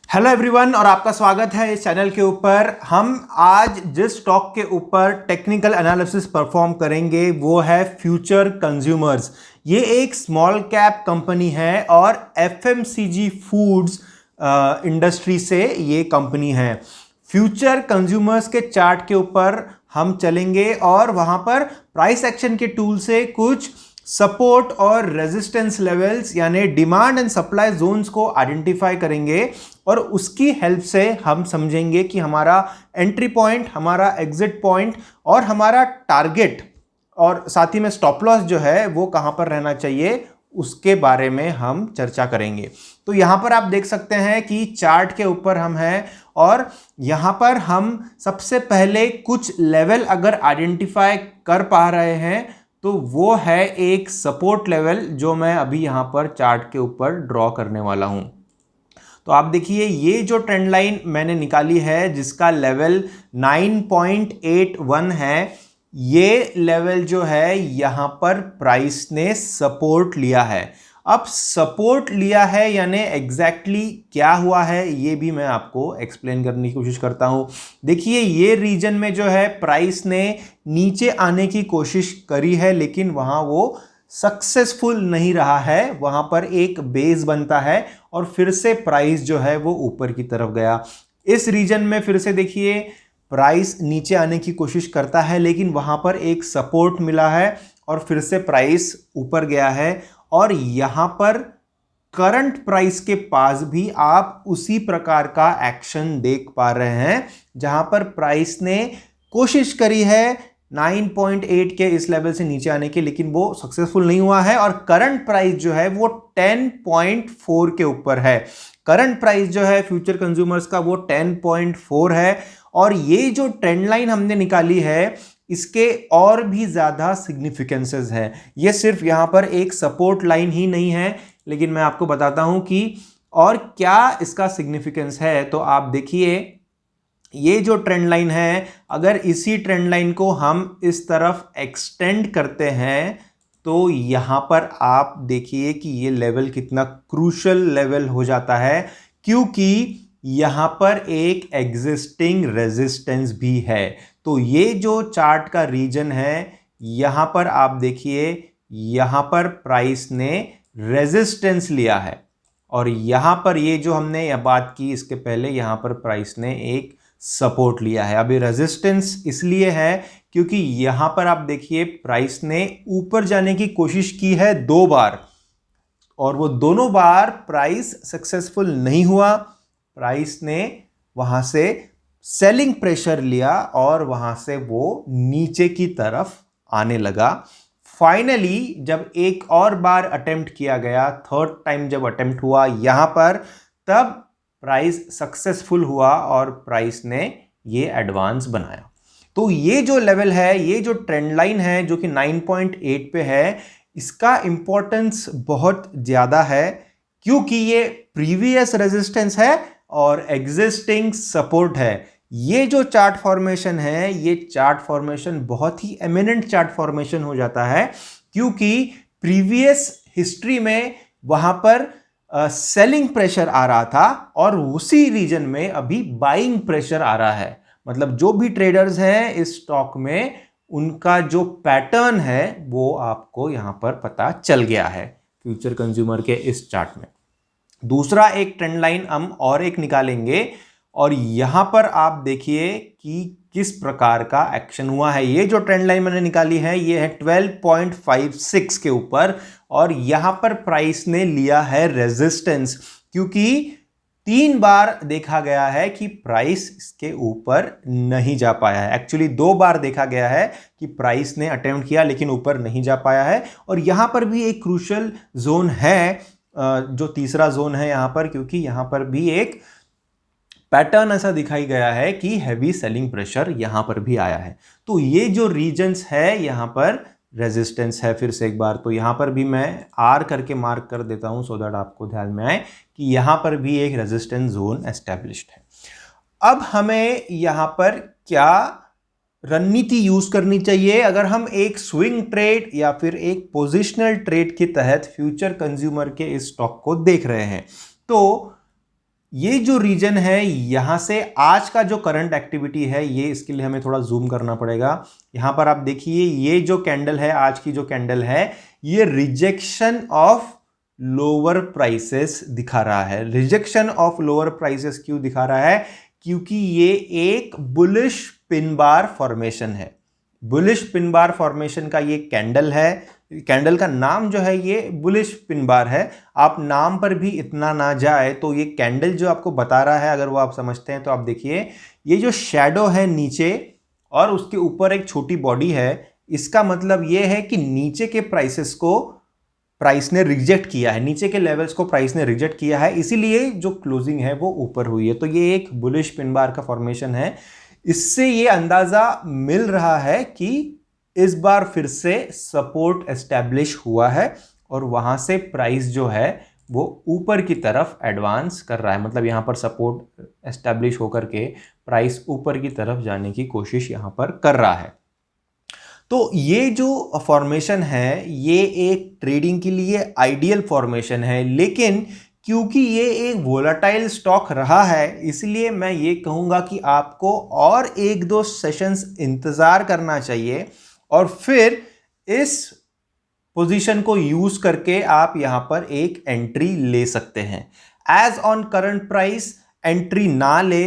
Hello everyone और आपका स्वागत है इस चैनल के ऊपर। हम आज जिस स्टॉक के ऊपर टेक्निकल एनालिसिस परफॉर्म करेंगे वो है फ्यूचर कंज्यूमर्स। ये एक स्मॉल कैप कंपनी है और एफएमसीजी फूड्स इंडस्ट्री से ये कंपनी है। फ्यूचर कंज्यूमर्स के चार्ट के ऊपर हम चलेंगे और वहां पर प्राइस एक्शन के टूल से कुछ सपोर्ट और रेजिस्टेंस लेवल्स यानी डिमांड एंड सप्लाई जोन्स को आइडेंटिफाई करेंगे और उसकी हेल्प से हम समझेंगे कि हमारा एंट्री पॉइंट, हमारा एग्जिट पॉइंट और हमारा टारगेट और साथ ही में स्टॉप लॉस जो है वो कहां पर रहना चाहिए, उसके बारे में हम चर्चा करेंगे। तो यहां पर आप देख सकते हैं कि चार्ट के ऊपर हम हैं और यहां पर हम सबसे पहले कुछ लेवल अगर आइडेंटिफाई कर पा रहे हैं तो वो है एक सपोर्ट लेवल जो मैं अभी यहां पर चार्ट के ऊपर ड्रॉ करने वाला हूं। तो आप देखिए ये जो ट्रेंड लाइन मैंने निकाली है जिसका लेवल 9.81 है, ये लेवल जो है यहां पर प्राइस ने सपोर्ट लिया है। अब सपोर्ट लिया है यानी एग्जैक्टली क्या हुआ है ये भी मैं आपको एक्सप्लेन करने की कोशिश करता हूं। देखिए ये रीजन में जो है प्राइस ने नीचे आने की कोशिश करी है लेकिन वहां वो सक्सेसफुल नहीं रहा है। वहां पर एक बेस बनता है और फिर से प्राइस जो है वो ऊपर की तरफ गया। इस रीजन में फिर से देखिए प्राइस नीचे आने की कोशिश करता है लेकिन वहां पर एक सपोर्ट मिला है और फिर से प्राइस ऊपर गया है। और यहां पर करंट प्राइस के पास भी आप उसी प्रकार का एक्शन देख पा रहे हैं जहां पर प्राइस ने कोशिश करी है 9.8 के इस लेवल से नीचे आने की, लेकिन वो सक्सेसफुल नहीं हुआ है और करंट प्राइस जो है वो 10.4 के ऊपर है। करंट प्राइस जो है फ्यूचर कंज्यूमर्स का वो 10.4 है। और ये जो ट्रेंड लाइन हमने निकाली है इसके और भी ज्यादा सिग्निफिकेंसेस है। ये सिर्फ यहां पर एक सपोर्ट लाइन ही नहीं है, लेकिन मैं आपको बताता हूं कि और क्या इसका सिग्निफिकेंस है। तो आप देखिए ये जो ट्रेंड लाइन है, अगर इसी ट्रेंड लाइन को हम इस तरफ एक्सटेंड करते हैं तो यहां पर आप देखिए कि ये लेवल कितना क्रूशल लेवल हो जाता है, क्योंकि यहां पर एक एग्जिस्टिंग रेजिस्टेंस भी है। तो ये जो चार्ट का रीजन है यहां पर आप देखिए यहां पर प्राइस ने रेजिस्टेंस लिया है और यहां पर ये जो हमने यह बात की इसके पहले यहां पर प्राइस ने एक सपोर्ट लिया है। अभी रेजिस्टेंस इसलिए है क्योंकि यहां पर आप देखिए प्राइस ने ऊपर जाने की कोशिश की है 2 बार और वो दोनों बार प्राइस सक्सेसफुल नहीं हुआ। प्राइस ने वहां से सेलिंग प्रेशर लिया और वहां से वो नीचे की तरफ आने लगा। फाइनली जब एक और बार अटेम्प्ट किया गया, थर्ड टाइम जब अटेम्प्ट हुआ यहां पर, तब प्राइस सक्सेसफुल हुआ और प्राइस ने ये एडवांस बनाया। तो ये जो लेवल है, ये जो ट्रेंड लाइन है जो कि 9.8 पे है, इसका इंपॉर्टेंस बहुत ज्यादा है क्योंकि ये प्रीवियस रेजिस्टेंस है और एग्जिस्टिंग सपोर्ट है। ये जो चार्ट फॉर्मेशन है, ये चार्ट फॉर्मेशन बहुत ही एमिनेंट चार्ट फॉर्मेशन हो जाता है क्योंकि प्रीवियस हिस्ट्री में वहां पर सेलिंग प्रेशर आ रहा था और उसी रीजन में अभी बाइंग प्रेशर आ रहा है। मतलब जो भी ट्रेडर्स हैं इस स्टॉक में उनका जो पैटर्न है वो आपको यहां पर पता चल गया है फ्यूचर कंज्यूमर के इस चार्ट में। दूसरा एक ट्रेंड लाइन हम और एक निकालेंगे और यहां पर आप देखिए कि किस प्रकार का एक्शन हुआ है। ये जो ट्रेंड लाइन मैंने निकाली है ये है 12.56 के ऊपर और यहां पर प्राइस ने लिया है रेजिस्टेंस क्योंकि 3 बार देखा गया है कि प्राइस इसके ऊपर नहीं जा पाया है। एक्चुअली 2 बार देखा गया है कि प्राइस ने अटेम्प्ट किया लेकिन ऊपर नहीं जा पाया है। और यहां पर भी एक क्रूशियल जोन है, जो तीसरा जोन है यहां पर, क्योंकि यहां पर भी एक पैटर्न ऐसा दिखाई गया है कि हैवी सेलिंग प्रेशर यहां पर भी आया है। तो ये जो रीजन्स है यहां पर रेजिस्टेंस है। फिर से एक बार तो यहां पर भी मैं आर करके मार्क कर देता हूं सो दैट आपको ध्यान में आए कि यहां पर भी एक रेजिस्टेंस जोन एस्टेब्लिश्ड है। अब हमें यहां पर क्या रणनीति यूज करनी चाहिए अगर हम एक स्विंग ट्रेड या फिर एक पोजिशनल ट्रेड के तहत फ्यूचर कंज्यूमर के इस स्टॉक को देख रहे हैं। तो ये जो रीजन है यहां से आज का जो करंट एक्टिविटी है, ये इसके लिए हमें थोड़ा जूम करना पड़ेगा। यहां पर आप देखिए ये जो कैंडल है, आज की जो कैंडल है, ये रिजेक्शन ऑफ लोअर प्राइसेस दिखा रहा है। रिजेक्शन ऑफ लोअर प्राइसेस क्यों दिखा रहा है? क्योंकि ये एक बुलिश पिन बार फॉर्मेशन है। बुलिश पिन बार फॉर्मेशन का ये कैंडल है। कैंडल का नाम जो है ये बुलिश पिन बार है। आप नाम पर भी इतना ना जाए तो ये कैंडल जो आपको बता रहा है, अगर वो आप समझते हैं तो आप देखिए ये जो शैडो है नीचे और उसके ऊपर एक छोटी बॉडी है, इसका मतलब ये है कि नीचे के प्राइसेस को प्राइस ने रिजेक्ट किया है, नीचे के लेवल्स को प्राइस ने रिजेक्ट किया है, इसीलिए जो क्लोजिंग है वो ऊपर हुई है। तो ये एक बुलिश पिन बार का फॉर्मेशन है। इससे ये अंदाजा मिल रहा है कि इस बार फिर से सपोर्ट एस्टैब्लिश हुआ है और वहां से प्राइस जो है वो ऊपर की तरफ एडवांस कर रहा है। मतलब यहां पर सपोर्ट एस्टैब्लिश होकर के प्राइस ऊपर की तरफ जाने की कोशिश यहां पर कर रहा है। तो ये जो फॉर्मेशन है ये एक ट्रेडिंग के लिए आइडियल फॉर्मेशन है, लेकिन क्योंकि ये एक वोलेटाइल स्टॉक रहा है, इसलिए मैं ये कहूंगा कि आपको और एक दो सेशंस इंतजार करना चाहिए और फिर इस पोजीशन को यूज करके आप यहां पर एक एंट्री ले सकते हैं। As on current price entry ना ले,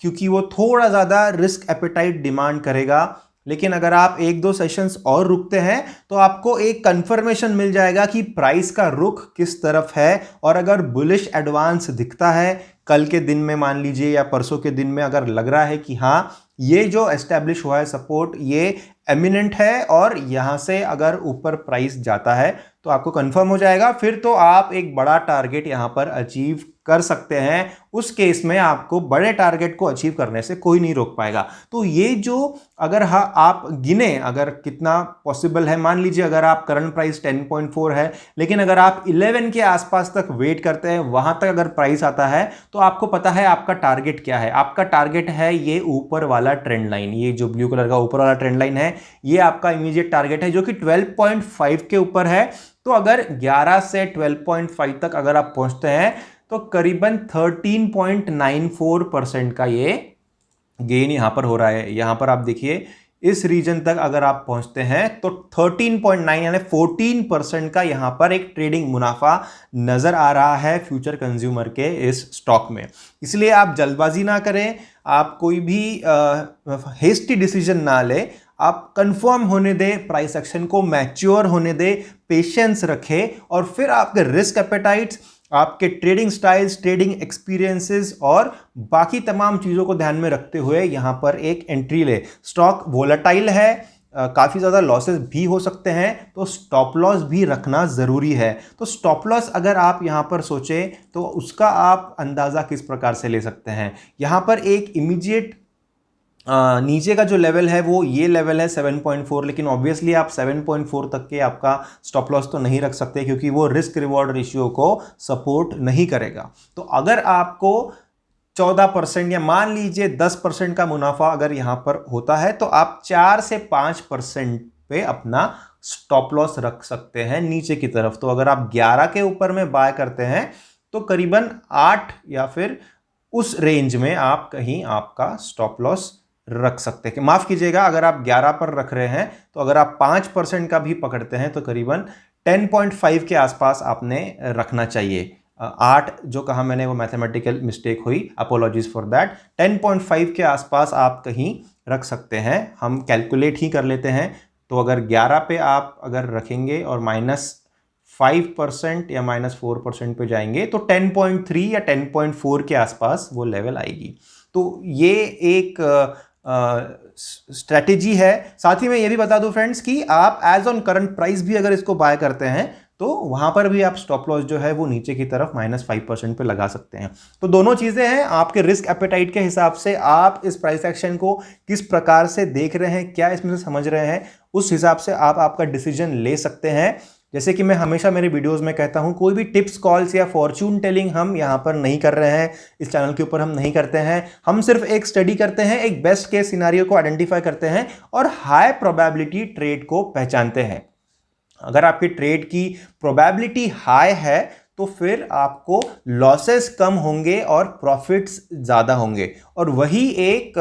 क्योंकि वो थोड़ा ज्यादा रिस्क एपेटाइट डिमांड करेगा। लेकिन अगर आप एक दो सेशंस और रुकते हैं तो आपको एक कंफर्मेशन मिल जाएगा कि प्राइस का रुख किस तरफ है। और अगर बुलिश एडवांस दिखता है कल के दिन में, मान लीजिए, या परसों के दिन में, अगर लग रहा है कि हाँ ये जो एस्टैब्लिश हुआ है सपोर्ट ये एमिनेंट है और यहां से अगर ऊपर प्राइस जाता है तो आपको कंफर्म हो जाएगा, फिर तो आप एक बड़ा टारगेट यहां पर अचीव कर सकते हैं। उस केस में आपको बड़े टारगेट को अचीव करने से कोई नहीं रोक पाएगा। तो ये जो अगर आप गिने अगर कितना पॉसिबल है, मान लीजिए अगर आप करंट प्राइस 10.4 है, लेकिन अगर आप 11 के आसपास तक वेट करते हैं, वहां तक अगर प्राइस आता है तो आपको पता है आपका टारगेट क्या है। आपका टारगेट है ये ऊपर वाला ट्रेंड लाइन, ये जो ब्लू कलर का ऊपर वाला ट्रेंड लाइन है, ये आपका इमीडिएट टारगेट है जो कि 12.5 के ऊपर है। तो अगर 11 से 12.5 तक अगर आप पहुंचते हैं तो करीबन 13.94% का ये गेन यहां पर हो रहा है। यहां पर आप देखिए इस रीजन तक अगर आप पहुंचते हैं तो 13.9 यानी 14% का यहां पर एक ट्रेडिंग मुनाफा नजर आ रहा है फ्यूचर कंज्यूमर के इस स्टॉक में। इसलिए आप जल्दबाजी ना करें, आप कोई भी हेस्टी डिसीजन ना ले, आप कंफर्म होने दे, प्राइस एक्शन को मैच्योर होने दे, पेशेंस रखें और फिर आपके रिस्क एपेटाइट्स, आपके ट्रेडिंग स्टाइल्स, ट्रेडिंग एक्सपीरियंसेस और बाकी तमाम चीज़ों को ध्यान में रखते हुए यहां पर एक एंट्री ले। स्टॉक वोलेटाइल है, काफ़ी ज़्यादा लॉसेस भी हो सकते हैं, तो स्टॉप लॉस भी रखना ज़रूरी है। तो स्टॉप लॉस अगर आप यहां पर सोचें तो उसका आप अंदाज़ा किस प्रकार से ले सकते हैं। यहां पर एक इमीडिएट नीचे का जो लेवल है वो ये लेवल है 7.4, लेकिन ऑब्वियसली आप 7.4 तक के आपका स्टॉप लॉस तो नहीं रख सकते क्योंकि वो रिस्क रिवॉर्ड रेशियो को सपोर्ट नहीं करेगा। तो अगर आपको 14% या मान लीजिए 10% का मुनाफा अगर यहां पर होता है तो आप 4 से 5% पे अपना स्टॉप लॉस रख सकते हैं नीचे की तरफ। तो अगर आप 11 के ऊपर में बाय करते हैं तो करीबन 8 या फिर उस रेंज में आप कहीं आपका स्टॉप लॉस रख सकते हैं। माफ कीजिएगा, अगर आप 11 पर रख रहे हैं तो अगर आप 5% का भी पकड़ते हैं तो करीबन 10.5 के आसपास आपने रखना चाहिए। 8 जो कहा मैंने वो मैथमेटिकल मिस्टेक हुई, अपोलॉजीज फॉर दैट। 10.5 के आसपास आप कहीं रख सकते हैं, हम कैलकुलेट ही कर लेते हैं। तो अगर 11 पे आप अगर रखेंगे और -5% या -4% पे जाएंगे तो 10.3 या 10.4 के आसपास वो लेवल आएगी। तो ये एक स्ट्रेटेजी है। साथ ही मैं ये भी बता दूं फ्रेंड्स कि आप एज ऑन करंट प्राइस भी अगर इसको बाय करते हैं तो वहां पर भी आप स्टॉप लॉस जो है वो नीचे की तरफ -5% पे लगा सकते हैं। तो दोनों चीजें हैं, आपके रिस्क एपेटाइट के हिसाब से आप इस प्राइस एक्शन को किस प्रकार से देख रहे हैं, क्या इसमें से समझ रहे हैं, उस हिसाब से आप आपका डिसीजन ले सकते हैं। जैसे कि मैं हमेशा मेरे वीडियोस में कहता हूं, कोई भी टिप्स, कॉल्स या फॉर्च्यून टेलिंग हम यहां पर नहीं कर रहे हैं, इस चैनल के ऊपर हम नहीं करते हैं। हम सिर्फ एक स्टडी करते हैं, एक बेस्ट केस सिनेरियो को आइडेंटिफाई करते हैं और हाई प्रोबेबिलिटी ट्रेड को पहचानते हैं। अगर आपकी ट्रेड की प्रोबेबिलिटी हाई है तो फिर आपको लॉसेस कम होंगे और प्रॉफिट्स ज़्यादा होंगे। और वही एक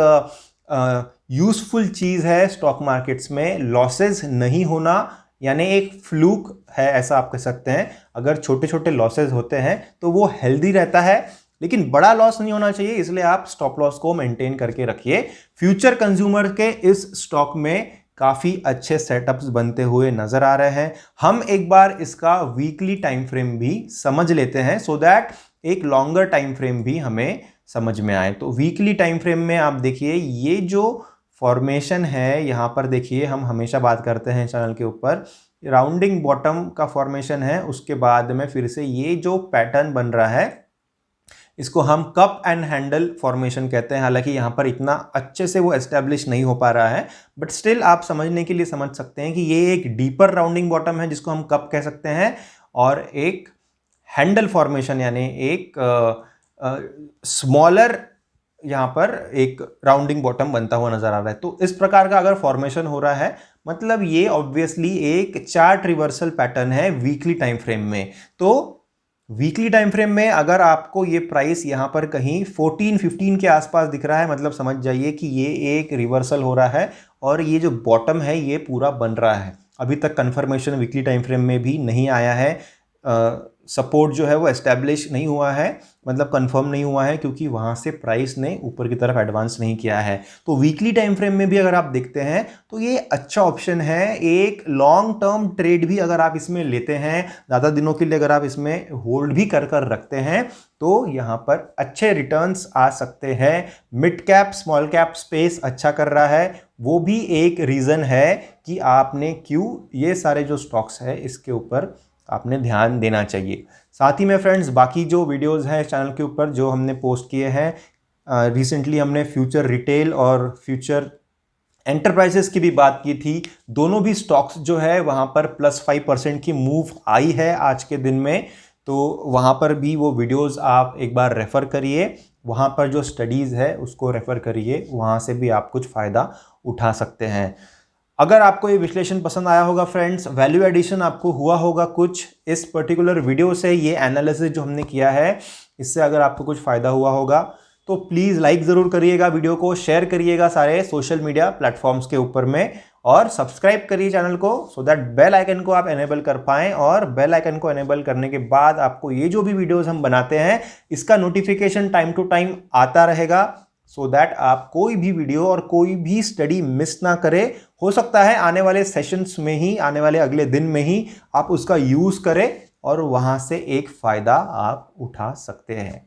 यूजफुल चीज़ है स्टॉक मार्केट्स में, लॉसेस नहीं होना, यानी एक फ्लूक है ऐसा आप कह सकते हैं। अगर छोटे छोटे लॉसेस होते हैं तो वो हेल्दी रहता है, लेकिन बड़ा लॉस नहीं होना चाहिए, इसलिए आप स्टॉप लॉस को मेंटेन करके रखिए। फ्यूचर कंज्यूमर के इस स्टॉक में काफ़ी अच्छे सेटअप्स बनते हुए नजर आ रहे हैं। हम एक बार इसका वीकली टाइम फ्रेम भी समझ लेते हैं, सो दैट एक लॉन्गर टाइम फ्रेम भी हमें समझ में आए। तो वीकली टाइम फ्रेम में आप देखिए, ये जो फॉर्मेशन है यहाँ पर देखिए, हम हमेशा बात करते हैं चैनल के ऊपर, राउंडिंग बॉटम का फॉर्मेशन है, उसके बाद में फिर से ये जो पैटर्न बन रहा है इसको हम कप एंड हैंडल फॉर्मेशन कहते हैं। हालांकि यहाँ पर इतना अच्छे से वो एस्टेब्लिश नहीं हो पा रहा है, बट स्टिल आप समझने के लिए समझ सकते हैं कि ये एक डीपर राउंडिंग बॉटम है जिसको हम कप कह सकते हैं, और एक हैंडल फॉर्मेशन यानी एक स्मॉलर यहाँ पर एक राउंडिंग बॉटम बनता हुआ नजर आ रहा है। तो इस प्रकार का अगर फॉर्मेशन हो रहा है, मतलब ये ऑब्वियसली एक चार्ट रिवर्सल पैटर्न है वीकली टाइम फ्रेम में। तो वीकली टाइम फ्रेम में अगर आपको ये प्राइस यहाँ पर कहीं 14-15 के आसपास दिख रहा है, मतलब समझ जाइए कि ये एक रिवर्सल हो रहा है और ये जो बॉटम है ये पूरा बन रहा है। अभी तक कंफर्मेशन वीकली टाइम फ्रेम में भी नहीं आया है, सपोर्ट जो है वो एस्टैब्लिश नहीं हुआ है, मतलब कंफर्म नहीं हुआ है, क्योंकि वहाँ से प्राइस ने ऊपर की तरफ एडवांस नहीं किया है। तो वीकली टाइम फ्रेम में भी अगर आप देखते हैं तो ये अच्छा ऑप्शन है। एक लॉन्ग टर्म ट्रेड भी अगर आप इसमें लेते हैं, ज़्यादा दिनों के लिए अगर आप इसमें होल्ड भी कर रखते हैं, तो यहाँ पर अच्छे रिटर्न्स आ सकते हैं। Mid cap small cap space अच्छा कर रहा है, वो भी एक रीज़न है कि आपने क्यों ये सारे जो स्टॉक्स है इसके ऊपर आपने ध्यान देना चाहिए। साथ ही में फ्रेंड्स, बाकी जो वीडियोस हैं चैनल के ऊपर जो हमने पोस्ट किए हैं, रिसेंटली हमने फ्यूचर रिटेल और फ्यूचर एंटरप्राइजेस की भी बात की थी। दोनों भी स्टॉक्स जो है वहाँ पर +5% की मूव आई है आज के दिन में, तो वहाँ पर भी वो वीडियोस आप एक बार रेफ़र करिए, वहाँ पर जो स्टडीज़ है उसको रेफ़र करिए, वहाँ से भी आप कुछ फ़ायदा उठा सकते हैं। अगर आपको ये विश्लेषण पसंद आया होगा फ्रेंड्स, वैल्यू एडिशन आपको हुआ होगा कुछ इस पर्टिकुलर वीडियो से, ये एनालिसिस जो हमने किया है इससे अगर आपको कुछ फ़ायदा हुआ होगा तो प्लीज़ लाइक ज़रूर करिएगा, वीडियो को शेयर करिएगा सारे सोशल मीडिया प्लेटफॉर्म्स के ऊपर में, और सब्सक्राइब करिए चैनल को, सो दैट बेल आइकन को आप एनेबल कर पाएँ। और बेल आइकन को एनेबल करने के बाद आपको ये जो भी वीडियोज़ हम बनाते हैं इसका नोटिफिकेशन टाइम टू टाइम आता रहेगा, सो दैट आप कोई भी वीडियो और कोई भी स्टडी मिस ना करें। हो सकता है आने वाले सेशंस में ही, आने वाले अगले दिन में ही आप उसका यूज़ करें और वहाँ से एक फ़ायदा आप उठा सकते हैं।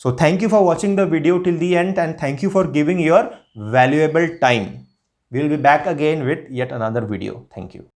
So thank you for watching the video till the end, and thank you for giving your valuable time. We will be back again with yet another video. Thank you.